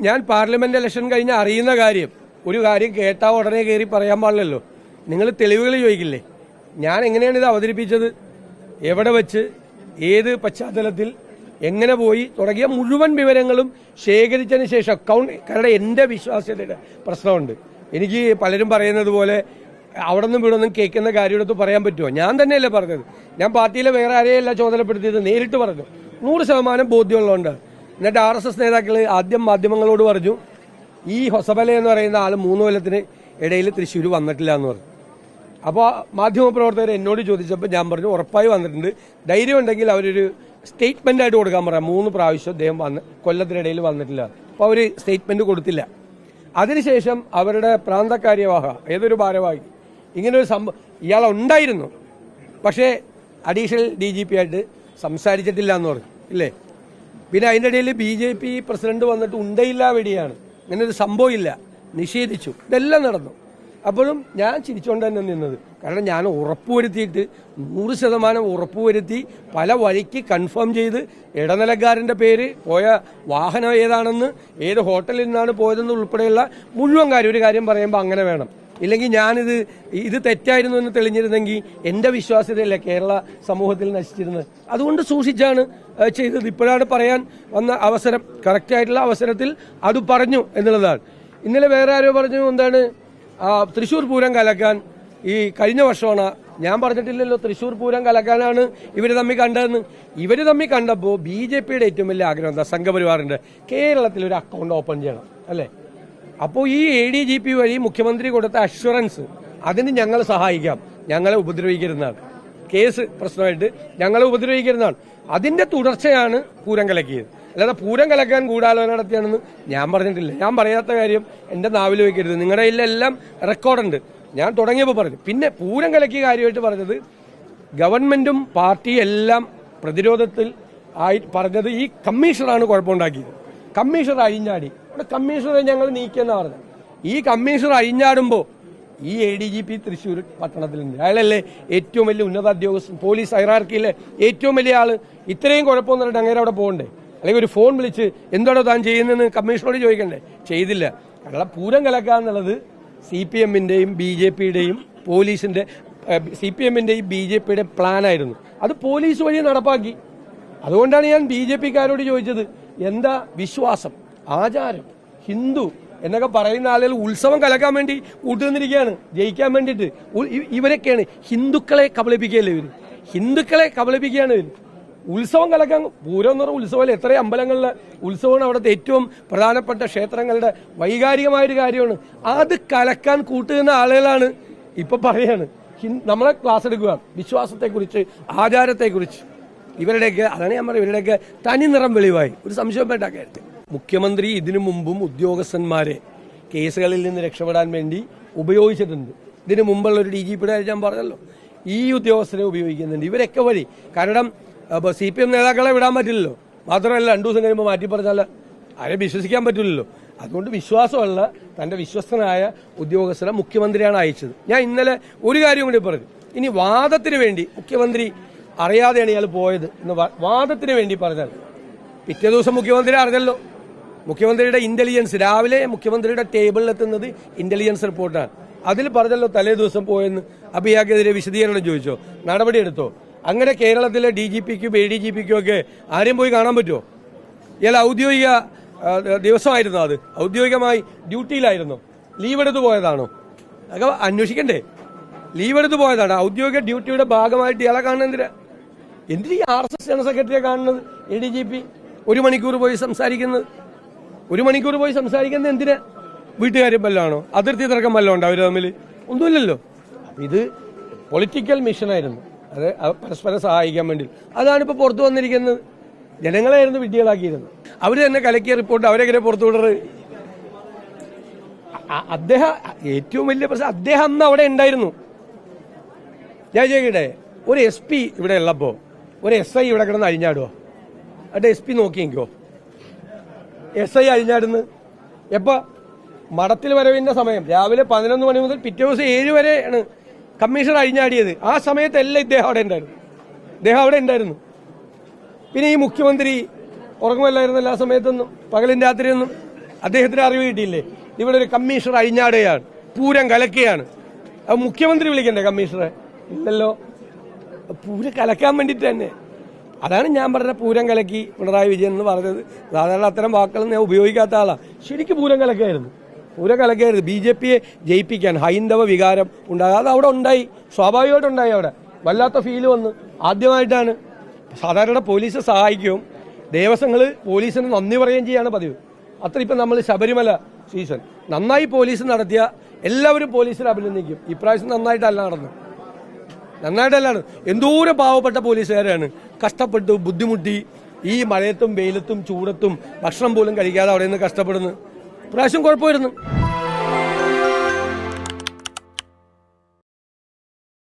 ഞാൻ parliament election കഴിഞ്ഞ് അറിയുന്ന കാര്യം ഒരു കാര്യം കേട്ടാ ഉടനെ കയറി പറയാൻ പാടില്ലല്ലോ. നിങ്ങൾ തെളിവുകൾ ചോദിക്കില്ലേ? ഞാൻ എങ്ങനെയാണ് ഇത് അവതരിപ്പിച്ചത്, എവിടെ വെച്ച്, ഏത് പശ്ചാത്തലത്തിൽ, എങ്ങനെ പോയി തുടങ്ങിയ മുഴുവൻ വിവരങ്ങളും ശേഖരിച്ചതിന് ശേഷം കാരണം എൻ്റെ വിശ്വാസ്യതയുടെ പ്രശ്നമുണ്ട്. എനിക്ക് പലരും പറയുന്നത് പോലെ അവിടെ നിന്നും ഇവിടെ നിന്നും കേൾക്കുന്ന കാര്യം എടുത്ത് പറയാൻ പറ്റുമോ? ഞാൻ തന്നെയല്ലേ പറഞ്ഞത്. ഞാൻ പാർട്ടിയിലെ വേറെ ആരെയല്ല ചുമതലപ്പെടുത്തിയത്, നേരിട്ട് പറഞ്ഞു. 100% ബോധ്യമുള്ളതുകൊണ്ട്. എന്നിട്ട് RSS നേതാക്കൾ ആദ്യം മാധ്യമങ്ങളോട് പറഞ്ഞു, ഈ ഹൊസബല എന്ന് പറയുന്ന ആൾ 3 കൊല്ലത്തിന് ഇടയിൽ തൃശ്ശൂർ വന്നിട്ടില്ല എന്ന് പറഞ്ഞു. അപ്പോൾ മാധ്യമപ്രവർത്തകർ എന്നോട് ചോദിച്ചപ്പോൾ ഞാൻ പറഞ്ഞു ഉറപ്പായി വന്നിട്ടുണ്ട്, ധൈര്യം ഉണ്ടെങ്കിൽ അവരൊരു സ്റ്റേറ്റ്മെന്റ് ആയിട്ട് കൊടുക്കാൻ പറയാം. 3 പ്രാവശ്യം അദ്ദേഹം കൊല്ലത്തിനിടയിൽ വന്നിട്ടില്ല. അപ്പോൾ അവർ സ്റ്റേറ്റ്മെന്റ് കൊടുത്തില്ല. അതിനുശേഷം അവരുടെ പ്രാന്തകാര്യവാഹ ഏതൊരു ഭാരവാഹി ഇങ്ങനൊരു സംഭവം ഇയാളുണ്ടായിരുന്നു, പക്ഷേ അഡീഷണൽ DGP ആയിട്ട് സംസാരിച്ചിട്ടില്ല എന്ന് പറഞ്ഞു ഇല്ലേ. പിന്നെ അതിൻ്റെ ഇടയിൽ BJP പ്രസിഡന്റ് വന്നിട്ട് ഉണ്ടയില്ല വെടിയാണ്, ഇങ്ങനൊരു സംഭവം ഇല്ല, നിഷേധിച്ചു. ഇതെല്ലാം നടന്നു. അപ്പോഴും ഞാൻ ചിരിച്ചുകൊണ്ട് തന്നെ നിന്നത്. കാരണം ഞാൻ ഉറപ്പുവരുത്തിയിട്ട് 100% ഉറപ്പുവരുത്തി പല വഴിക്ക് കൺഫേം ചെയ്ത് ഇടനിലക്കാരൻ്റെ പേര്, പോയ വാഹനം ഏതാണെന്ന്, ഏത് ഹോട്ടലിൽ നിന്നാണ് പോയതെന്ന് ഉൾപ്പെടെയുള്ള മുഴുവൻ കാര്യം. ഒരു കാര്യം പറയുമ്പോൾ അങ്ങനെ വേണം, ഇല്ലെങ്കിൽ ഇത് തെറ്റായിരുന്നു എന്ന് തെളിഞ്ഞിരുന്നെങ്കിൽ എൻ്റെ വിശ്വാസ്യതയല്ലേ കേരള സമൂഹത്തിൽ നശിച്ചിരുന്നത്. അതുകൊണ്ട് സൂക്ഷിച്ചാണ് ചെയ്തത്. ഇപ്പോഴാണ് പറയാൻ വന്ന അവസരം, കറക്റ്റായിട്ടുള്ള അവസരത്തിൽ അത് പറഞ്ഞു എന്നുള്ളതാണ്. ഇന്നലെ വേറെ ആരോ പറഞ്ഞു എന്താണ് തൃശ്ശൂർ പൂരം കലക്കാൻ ഈ കഴിഞ്ഞ വർഷമാണ്. ഞാൻ പറഞ്ഞിട്ടില്ലല്ലോ തൃശ്ശൂർ പൂരം കലക്കാനാണ് ഇവർ തമ്മിൽ കണ്ടതെന്ന്. ഇവർ തമ്മിൽ കണ്ടപ്പോൾ BJPയുടെ ഏറ്റവും വലിയ ആഗ്രഹം എന്താ, സംഘപരിവാറിന്റെ കേരളത്തിൽ ഒരു അക്കൗണ്ട് ഓപ്പൺ ചെയ്യണം അല്ലേ. അപ്പോൾ ഈ ADGP വഴി മുഖ്യമന്ത്രി കൊടുത്ത അഷ്വറൻസ്, അതിന് ഞങ്ങൾ സഹായിക്കാം, ഞങ്ങളെ ഉപദ്രവിക്കരുതാണ്, കേസ് പ്രശ്നമായിട്ട് ഞങ്ങളെ ഉപദ്രവിക്കരുതാണ്. അതിന്റെ തുടർച്ചയാണ് പൂരം കലക്കിയത്. അല്ലാതെ പൂരം കലക്കാൻ ഗൂഢാലോചന നടത്തിയാണെന്ന് ഞാൻ പറഞ്ഞിട്ടില്ല. ഞാൻ പറയാത്ത കാര്യം എൻ്റെ നാവിൽ വെക്കരുത്. നിങ്ങളുടെ കയ്യിലെല്ലാം റെക്കോർഡുണ്ട്. ഞാൻ തുടങ്ങിയപ്പോൾ പറഞ്ഞു. പിന്നെ പൂരം കലക്കിയ കാര്യമായിട്ട് പറഞ്ഞത് ഗവൺമെന്റും പാർട്ടിയും എല്ലാം പ്രതിരോധത്തിൽ ആയി പറഞ്ഞത് ഈ കമ്മീഷണറാണ് കുഴപ്പമുണ്ടാക്കിയത്. കമ്മീഷണർ അഴിഞ്ഞാടി. അവിടെ കമ്മീഷണറെ ഞങ്ങൾ നീക്കിയെന്നാണ് പറഞ്ഞത്. ഈ കമ്മീഷണർ അഴിഞ്ഞാടുമ്പോൾ ഈ ADGP തൃശ്ശൂർ പട്ടണത്തിലുണ്ട്. അയാളല്ലേ ഏറ്റവും വലിയ ഉന്നത ഉദ്യോഗസ്ഥൻ, പോലീസ് ഹൈറാർക്കിയിലെ ഏറ്റവും വലിയ ആള്. ഇത്രയും കുഴപ്പമെന്ന് പറഞ്ഞിട്ട് അങ്ങനെ അവിടെ പോകണ്ടേ? അല്ലെങ്കിൽ ഒരു ഫോൺ വിളിച്ച് എന്താണോ താൻ ചെയ്യുന്നതെന്ന് കമ്മീഷണറോട് ചോദിക്കണ്ടേ? ചെയ്തില്ല. കാരണം പൂരം കലക്കുക എന്നുള്ളത് CPMന്റെയും BJPയുടെയും പോലീസിന്റെ, CPMന്റെയും BJPയുടെയും പ്ലാനായിരുന്നു. അത് പോലീസ് വഴി നടപ്പാക്കി. അതുകൊണ്ടാണ് ഞാൻ BJPക്കാരോട് ചോദിച്ചത്, എന്താ വിശ്വാസം, ആചാരം, ഹിന്ദു എന്നൊക്കെ പറയുന്ന ആളുകൾ ഉത്സവം കലക്കാൻ വേണ്ടി കൂട്ടുനിന്നിരിക്കുകയാണ്, ജയിക്കാൻ വേണ്ടിയിട്ട്. ഇവരൊക്കെയാണ് ഹിന്ദുക്കളെ കബളിപ്പിക്കുകയല്ലേ ഇവർ, ഹിന്ദുക്കളെ കബളിപ്പിക്കുകയാണ് ഇവർ. ഉത്സവം കലക്കാൻ, പൂരം എന്ന് പറഞ്ഞ ഉത്സവം എത്രയും അമ്പലങ്ങളിലെ ഉത്സവമാണ്, അവിടുത്തെ ഏറ്റവും പ്രധാനപ്പെട്ട ക്ഷേത്രങ്ങളുടെ വൈകാരികമായൊരു കാര്യമാണ്. അത് കലക്കാൻ കൂട്ടുന്ന ആളുകളാണ് ഇപ്പൊ പറയാണ് നമ്മളെ ക്ലാസ് എടുക്കുക വിശ്വാസത്തെക്കുറിച്ച്, ആചാരത്തെക്കുറിച്ച്. ഇവരുടെയൊക്കെ അതാണ് ഞാൻ പറയുന്നത്, ഇവരുടെയൊക്കെ തനി നിറം വെളിവായി, ഒരു സംശയം വേണ്ട കാര്യത്തിൽ. മുഖ്യമന്ത്രി ഇതിനു മുമ്പും ഉദ്യോഗസ്ഥന്മാരെ കേസുകളിൽ നിന്ന് രക്ഷപ്പെടാൻ വേണ്ടി ഉപയോഗിച്ചിട്ടുണ്ട്. ഇതിനു മുമ്പുള്ള ഒരു DGPയുടെ കാര്യം ഞാൻ പറഞ്ഞല്ലോ, ഈ ഉദ്യോഗസ്ഥരെ ഉപയോഗിക്കുന്നുണ്ട്. ഇവരൊക്കെ വഴി. കാരണം CPM നേതാക്കളെ വിടാൻ പറ്റില്ലല്ലോ. മാത്രമല്ല 2 ദിവസം കഴിയുമ്പോൾ മാറ്റി പറഞ്ഞാൽ ആരെ വിശ്വസിക്കാൻ പറ്റില്ലല്ലോ. അതുകൊണ്ട് വിശ്വാസമുള്ള തന്റെ വിശ്വസ്തനായ ഉദ്യോഗസ്ഥരെ മുഖ്യമന്ത്രിയാണ് അയച്ചത്. ഞാൻ ഇന്നലെ ഒരു കാര്യം കൂടി പറഞ്ഞു. ഇനി വാദത്തിന് വേണ്ടി മുഖ്യമന്ത്രി അറിയാതെയാണ് ഇയാൾ പോയത് എന്ന് വാദത്തിന് വേണ്ടി പറഞ്ഞാൽ, പിറ്റേ ദിവസം മുഖ്യമന്ത്രി അറിഞ്ഞല്ലോ. മുഖ്യമന്ത്രിയുടെ ഇന്റലിജൻസ് രാവിലെ മുഖ്യമന്ത്രിയുടെ ടേബിളിൽ എത്തുന്നത് ഇന്റലിജൻസ് റിപ്പോർട്ടാണ്. അതിൽ പറഞ്ഞല്ലോ തലേ ദിവസം പോയെന്ന്. അപ്പൊ ഇയാൾക്കെതിരെ വിശദീകരണം ചോദിച്ചോ, നടപടി എടുത്തോ? അങ്ങനെ കേരളത്തിലെ DGPക്കും ADGPക്കും ഒക്കെ ആരെയും പോയി കാണാൻ പറ്റുമോ? ഇയാൾ ഔദ്യോഗിക ദിവസമായിരുന്നു, അത് ഔദ്യോഗികമായി ഡ്യൂട്ടിയിലായിരുന്നു, ലീവ് എടുത്ത് പോയതാണോ? അതൊക്കെ അന്വേഷിക്കണ്ടേ? ലീവ് എടുത്ത് പോയതാണ്, ഔദ്യോഗിക ഡ്യൂട്ടിയുടെ ഭാഗമായിട്ട് ഇയാളെ കാണുന്നതിന് എന്തിന് ഈ RSS ജനറൽ സെക്രട്ടറിയെ കാണുന്നത്? ADGP 1 മണിക്കൂർ പോയി സംസാരിക്കുന്നത്, 1 മണിക്കൂർ പോയി സംസാരിക്കുന്നത് എന്തിനാ? വീട്ടുകാര്യം വല്ലതാണോ? അതിർത്തി തർക്കം വല്ലതും ഉണ്ടോ അവർ തമ്മിൽ? ഒന്നുമില്ലല്ലോ. ഇത് പൊളിറ്റിക്കൽ മിഷനായിരുന്നു, അത് പരസ്പരം സഹായിക്കാൻ വേണ്ടി. അതാണ് ഇപ്പോൾ പുറത്തു വന്നിരിക്കുന്നത്. ജനങ്ങളായിരുന്നു വിഡ്ഢികളാക്കിയിരുന്നത്. അവർ തന്നെ കലക്കിയ റിപ്പോർട്ട് അവരെങ്ങനെ പുറത്തു വിടറ്? അദ്ദേഹം ഏറ്റവും വലിയ പ്രശ്നം, അദ്ദേഹം അന്ന് അവിടെ ഉണ്ടായിരുന്നു. ഞാൻ ചോദിക്കട്ടെ, ഒരു SP ഇവിടെ ഉള്ളപ്പോ ഒരു SI ഇവിടെ കിടന്ന് അഴിഞ്ഞാടുവോ? എന്നിട്ട് SP നോക്കിയെങ്കിക്കോ? SI അഴിഞ്ഞാടുന്ന് എപ്പോ? മഠത്തിൽ വരവിന്റെ സമയം രാവിലെ 11 മണി മുതൽ പിറ്റേ ദിവസം 7 വരെയാണ് കമ്മീഷണർ അഴിഞ്ഞാടിയത്. ആ സമയത്തല്ല ഇദ്ദേഹം അവിടെ ഉണ്ടായിരുന്നു. പിന്നെ ഈ മുഖ്യമന്ത്രി ഉറങ്ങുമല്ലായിരുന്നു എല്ലാ സമയത്തൊന്നും, പകലും രാത്രിയൊന്നും. അദ്ദേഹത്തിന് അറിവ് കിട്ടിയില്ലേ? ഇവിടെ ഒരു കമ്മീഷണർ അഴിഞ്ഞാടുകയാണ്, പൂരം കലക്കുകയാണ്. അത് മുഖ്യമന്ത്രി വിളിക്കണ്ടേ കമ്മീഷണറെ? ഇല്ലല്ലോ. പൂരം കലക്കാൻ വേണ്ടിയിട്ട് തന്നെ. അതാണ് ഞാൻ പറഞ്ഞ പൂരം കലക്കി പിണറായി വിജയൻ എന്ന് പറഞ്ഞത്. സാധാരണ അത്തരം വാക്കുകൾ ഞാൻ ഉപയോഗിക്കാത്ത ആളാണ്. ശരിക്കും പൂരം കലക്കായിരുന്നു. പൂരം കലക്കായിരുന്നു BJPയെ ജയിപ്പിക്കാൻ. ഹൈന്ദവ വികാരം ഉണ്ടാകുക അത് അവിടെ ഉണ്ടായി, സ്വാഭാവികമായിട്ടുണ്ടായി. അവിടെ വല്ലാത്ത ഫീല് വന്ന് ആദ്യമായിട്ടാണ്. സാധാരണ പോലീസ് സഹായിക്കും, ദേവസ്വങ്ങൾ പോലീസിന് നന്ദി പറയുകയും ചെയ്യാണ് പതിവ്. അത്ര ഇപ്പം നമ്മൾ ശബരിമല സീസൺ നന്നായി പോലീസ് നടത്തിയ എല്ലാവരും പോലീസിനെ അഭിനന്ദിക്കും. ഇപ്രാവശ്യം നന്നായിട്ടല്ല നടന്നു, നന്നായിട്ടല്ലാണ്. എന്തോരം പാവപ്പെട്ട പോലീസുകാരാണ് കഷ്ടപ്പെട്ട് ബുദ്ധിമുട്ടി ഈ മഴയത്തും വെയിലത്തും ചൂടത്തും ഭക്ഷണം പോലും കഴിക്കാതെ അവിടെ നിന്ന് കഷ്ടപ്പെടുന്നു. ഇപ്രാവശ്യം കുഴപ്പമായിരുന്നു.